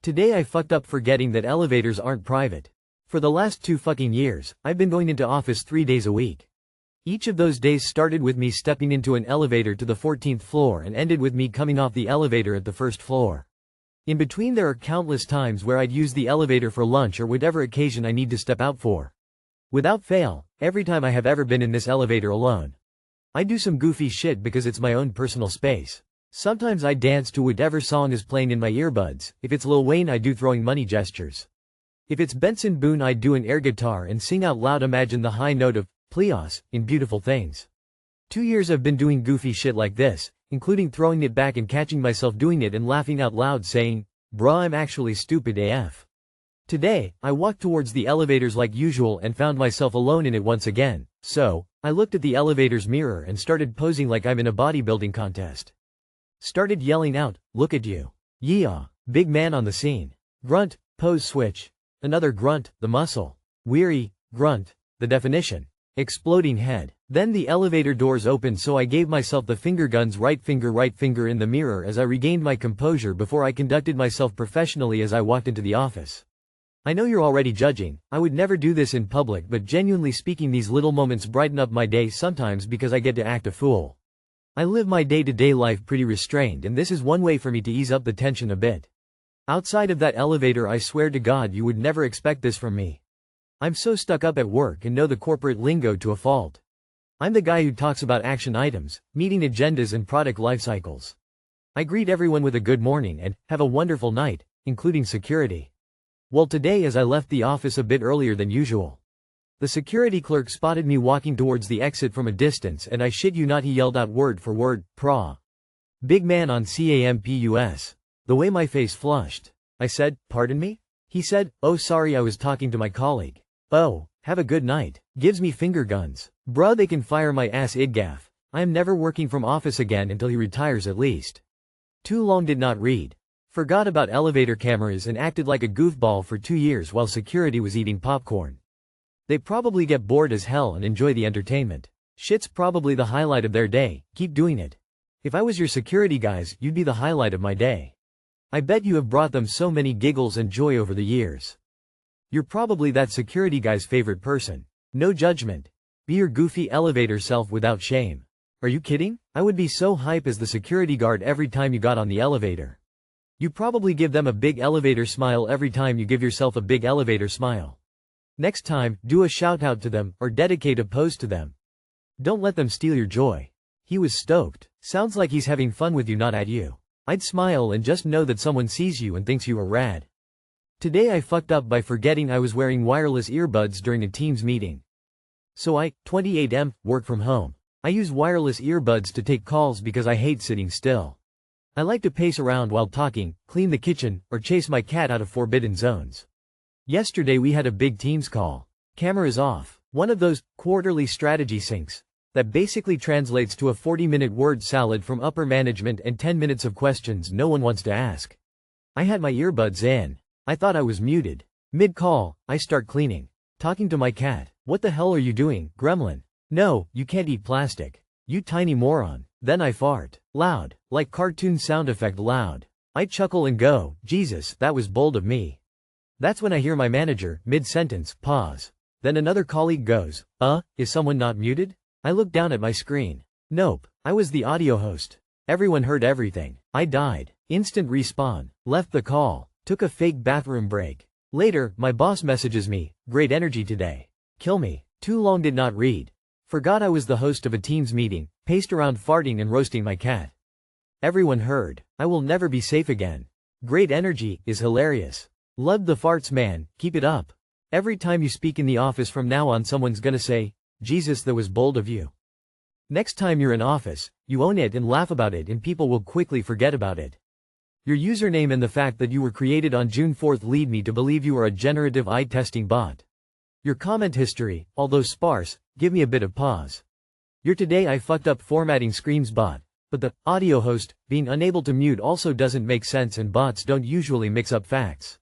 Today I fucked up forgetting that elevators aren't private. For the last 2 fucking years, I've been going into office 3 days a week. Each of those days started with me stepping into an elevator to the 14th floor and ended with me coming off the elevator at the 1st floor. In between there are countless times where I'd use the elevator for lunch or whatever occasion I need to step out for. Without fail, every time I have ever been in this elevator alone. I do some goofy shit because it's my own personal space. Sometimes I dance to whatever song is playing in my earbuds. If it's Lil Wayne I do throwing money gestures. If it's Benson Boone I do an air guitar and sing out loud imagine the high note of Pleos in Beautiful Things. 2 years I've been doing goofy shit like this, including throwing it back and catching myself doing it and laughing out loud saying, bruh I'm actually stupid AF. Today, I walked towards the elevators like usual and found myself alone in it once again, so, I looked at the elevator's mirror and started posing like I'm in a bodybuilding contest. Started yelling out, look at you. Yeah, big man on the scene. Grunt, pose switch. Another grunt, the muscle. Weary, grunt, the definition. Exploding head. Then the elevator doors opened so I gave myself the finger guns right finger in the mirror as I regained my composure before I conducted myself professionally as I walked into the office. I know you're already judging, I would never do this in public but genuinely speaking these little moments brighten up my day sometimes because I get to act a fool. I live my day-to-day life pretty restrained and this is one way for me to ease up the tension a bit. Outside of that elevator I swear to God you would never expect this from me. I'm so stuck up at work and know the corporate lingo to a fault. I'm the guy who talks about action items, meeting agendas and product life cycles. I greet everyone with a good morning and have a wonderful night, including security. Well today as I left the office a bit earlier than usual. The security clerk spotted me walking towards the exit from a distance and I shit you not he yelled out word for word, "Pra. Big man on campus." The way my face flushed. I said, pardon me? He said, oh sorry I was talking to my colleague. Oh, have a good night. Gives me finger guns. Bruh they can fire my ass idgaff. I am never working from office again until he retires at least. Too long did not read. Forgot about elevator cameras and acted like a goofball for 2 years while security was eating popcorn. They probably get bored as hell and enjoy the entertainment. Shit's probably the highlight of their day, keep doing it. If I was your security guys, you'd be the highlight of my day. I bet you have brought them so many giggles and joy over the years. You're probably that security guy's favorite person. No judgment. Be your goofy elevator self without shame. Are you kidding? I would be so hype as the security guard every time you got on the elevator. You probably give them a big elevator smile every time you give yourself a big elevator smile. Next time, do a shout out to them or dedicate a pose to them. Don't let them steal your joy. He was stoked. Sounds like he's having fun with you, not at you. I'd smile and just know that someone sees you and thinks you are rad. Today I fucked up by forgetting I was wearing wireless earbuds during a Teams meeting. So I, 28M, work from home. I use wireless earbuds to take calls because I hate sitting still. I like to pace around while talking, clean the kitchen, or chase my cat out of forbidden zones. Yesterday we had a big Teams call. Cameras off. One of those quarterly strategy syncs that basically translates to a 40-minute word salad from upper management and 10 minutes of questions no one wants to ask. I had my earbuds in. I thought I was muted. Mid-call, I start cleaning. Talking to my cat. What the hell are you doing, gremlin? No, you can't eat plastic. You tiny moron. Then I fart. Loud. Like cartoon sound effect loud. I chuckle and go, Jesus, that was bold of me. That's when I hear my manager, mid-sentence, pause. Then another colleague goes, is someone not muted? I look down at my screen. Nope, I was the audio host. Everyone heard everything. I died. Instant respawn. Left the call. Took a fake bathroom break. Later, my boss messages me, great energy today. Kill me. Too long did not read. Forgot I was the host of a Teams meeting, paced around farting and roasting my cat. Everyone heard. I will never be safe again. Great energy is hilarious. Loved the farts man, keep it up. Every time you speak in the office from now on someone's gonna say, Jesus that was bold of you. Next time you're in office, you own it and laugh about it and people will quickly forget about it. Your username and the fact that you were created on June 4th lead me to believe you are a generative eye testing bot. Your comment history, although sparse, give me a bit of pause. Your today I fucked up formatting screams bot, but the audio host being unable to mute also doesn't make sense and bots don't usually mix up facts.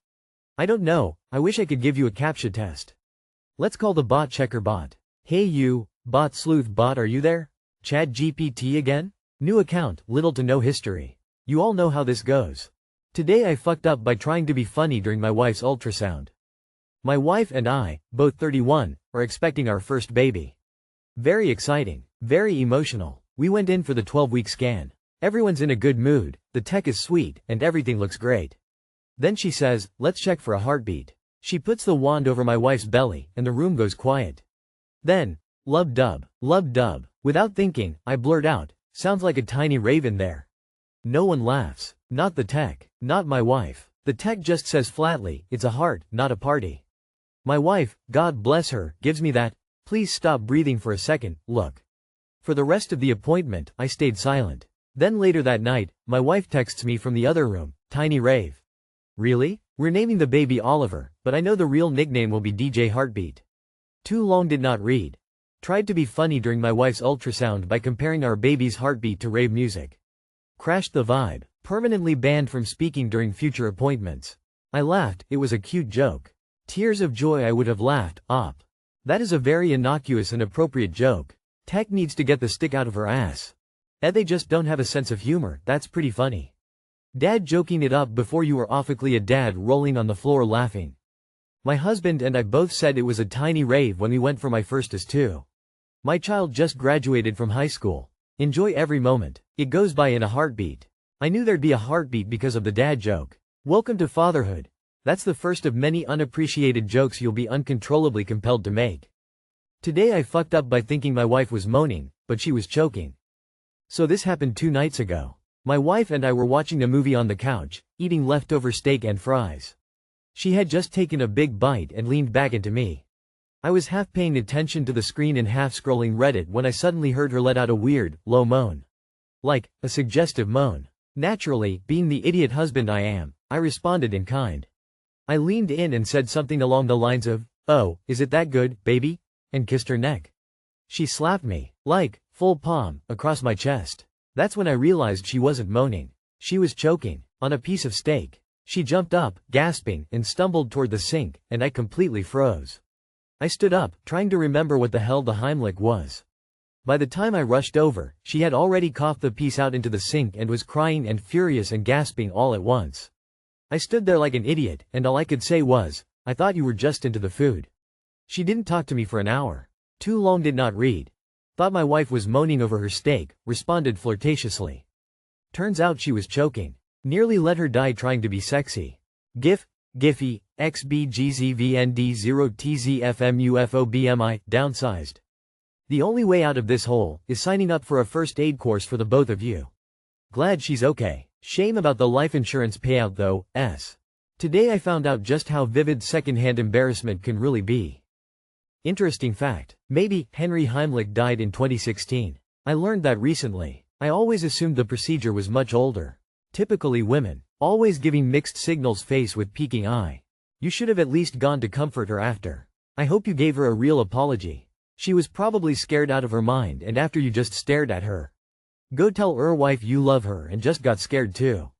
I don't know, I wish I could give you a CAPTCHA test. Let's call the bot checker bot. Hey you, bot sleuth bot, are you there? ChatGPT again? New account, little to no history. You all know how this goes. Today I fucked up by trying to be funny during my wife's ultrasound. My wife and I, both 31, are expecting our first baby. Very exciting. Very emotional. We went in for the 12-week scan. Everyone's in a good mood, the tech is sweet, and everything looks great. Then she says, let's check for a heartbeat. She puts the wand over my wife's belly, and the room goes quiet. Then, lub dub, lub dub. Without thinking, I blurt out, sounds like a tiny raven there. No one laughs. Not the tech. Not my wife. The tech just says flatly, it's a heart, not a party. My wife, God bless her, gives me that, please stop breathing for a second, look. For the rest of the appointment, I stayed silent. Then later that night, my wife texts me from the other room, tiny rave. Really? We're naming the baby Oliver, but I know the real nickname will be DJ Heartbeat. Too long did not read. Tried to be funny during my wife's ultrasound by comparing our baby's heartbeat to rave music. Crashed the vibe. Permanently banned from speaking during future appointments. I laughed, it was a cute joke. Tears of joy. I would have laughed, op. That is a very innocuous and appropriate joke. Tech needs to get the stick out of her ass. They just don't have a sense of humor, that's pretty funny. Dad joking it up before you were awfully a dad rolling on the floor laughing. My husband and I both said it was a tiny rave when we went for my first as two. My child just graduated from high school. Enjoy every moment. It goes by in a heartbeat. I knew there'd be a heartbeat because of the dad joke. Welcome to fatherhood. That's the first of many unappreciated jokes you'll be uncontrollably compelled to make. Today I fucked up by thinking my wife was moaning, but she was choking. So this happened 2 nights ago. My wife and I were watching a movie on the couch, eating leftover steak and fries. She had just taken a big bite and leaned back into me. I was half paying attention to the screen and half scrolling Reddit when I suddenly heard her let out a weird, low moan. Like, a suggestive moan. Naturally, being the idiot husband I am, I responded in kind. I leaned in and said something along the lines of, "Oh, is it that good, baby?" and kissed her neck. She slapped me, like, full palm, across my chest. That's when I realized she wasn't moaning. She was choking, on a piece of steak. She jumped up, gasping, and stumbled toward the sink, and I completely froze. I stood up, trying to remember what the hell the Heimlich was. By the time I rushed over, she had already coughed the piece out into the sink and was crying and furious and gasping all at once. I stood there like an idiot, and all I could say was, I thought you were just into the food. She didn't talk to me for an hour. Too long did not read. Thought my wife was moaning over her steak, responded flirtatiously. Turns out she was choking. Nearly let her die trying to be sexy. GIF, Giphy, XBGZVND0TZFMUFOBMI, downsized. The only way out of this hole is signing up for a first aid course for the both of you. Glad she's okay. Shame about the life insurance payout though, Today I found out just how vivid secondhand embarrassment can really be. Interesting fact. Maybe Henry Heimlich died in 2016. I learned that recently. I always assumed the procedure was much older. Typically women. Always giving mixed signals, face with peeking eye. You should have at least gone to comfort her after. I hope you gave her a real apology. She was probably scared out of her mind and after you just stared at her. Go tell her wife you love her and just got scared too.